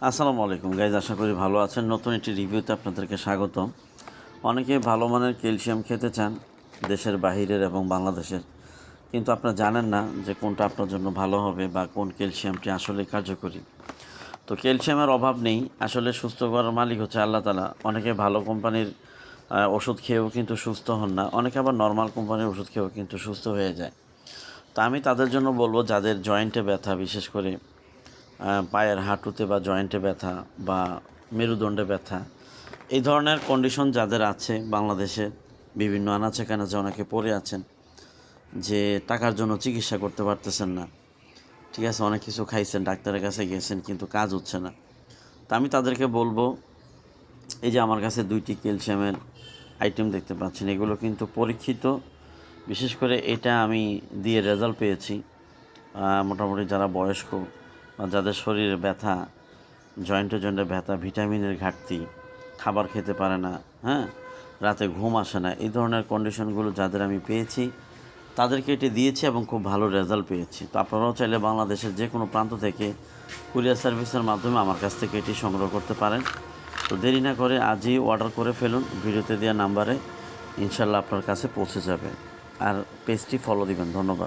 আসসালামু আলাইকুম গাইজ, আশা করি ভালো আছেন। নতুন একটি রিভিউতে আপনাদেরকে স্বাগতম। অনেকে ভালো মানের ক্যালসিয়াম খেতে চান, দেশের বাহিরের এবং বাংলাদেশের, কিন্তু আপনারা জানেন না যে কোনটা আপনার জন্য ভালো হবে বা কোন ক্যালসিয়ামটি আসলে কার্যকরী। তো ক্যালসিয়ামের অভাব নেই, আসলে সুস্থ করার মালিক হচ্ছে আল্লাহ তাআলা। অনেকে ভালো কোম্পানির ওষুধ খেয়েও কিন্তু সুস্থ হন না, অনেকে আবার নর্মাল কোম্পানির ওষুধ খেয়েও কিন্তু সুস্থ হয়ে যায়। তো আমি তাদের জন্য বলবো, যাদের জয়েন্টে ব্যথা, বিশেষ করে পায়ের হাঁটুতে বা জয়েন্টে ব্যথা বা মেরুদণ্ডে ব্যথা, এই ধরনের কন্ডিশন যাদের আছে, বাংলাদেশে বিভিন্ন আনাচে কানাচে অনেকে পড়ে আছেন যে টাকার জন্য চিকিৎসা করতে পারতেছেন না। ঠিক আছে, অনেক কিছু খাইছেন, ডাক্তারের কাছে গেছেন, কিন্তু কাজ হচ্ছে না। তা আমি তাদেরকে বলবো, এই যে আমার কাছে 2টি ক্যালসিয়ামের আইটেম দেখতে পাচ্ছেন, এগুলো কিন্তু পরীক্ষিত। বিশেষ করে এটা আমি দিয়ে রেজাল্ট পেয়েছি। মোটামুটি যারা বয়স্ক বা যাদের শরীরে ব্যথা, জয়েন্টে ব্যথা, ভিটামিনের ঘাটতি, খাবার খেতে পারে না, হ্যাঁ, রাতে ঘুম আসে না, এই ধরনের কন্ডিশনগুলো যাদের আমি পেয়েছি তাদেরকে এটি দিয়েছি এবং খুব ভালো রেজাল্ট পেয়েছি। তো আপনারাও চাইলে বাংলাদেশের যে কোনো প্রান্ত থেকে কুরিয়ার সার্ভিসের মাধ্যমে আমার কাছ থেকে এটি সংগ্রহ করতে পারেন। তো দেরি না করে আজই অর্ডার করে ফেলুন, ভিডিওতে দেওয়া নাম্বারে ইনশাল্লাহ আপনার কাছে পৌঁছে যাবে। আর পেজটি ফলো দিবেন। ধন্যবাদ।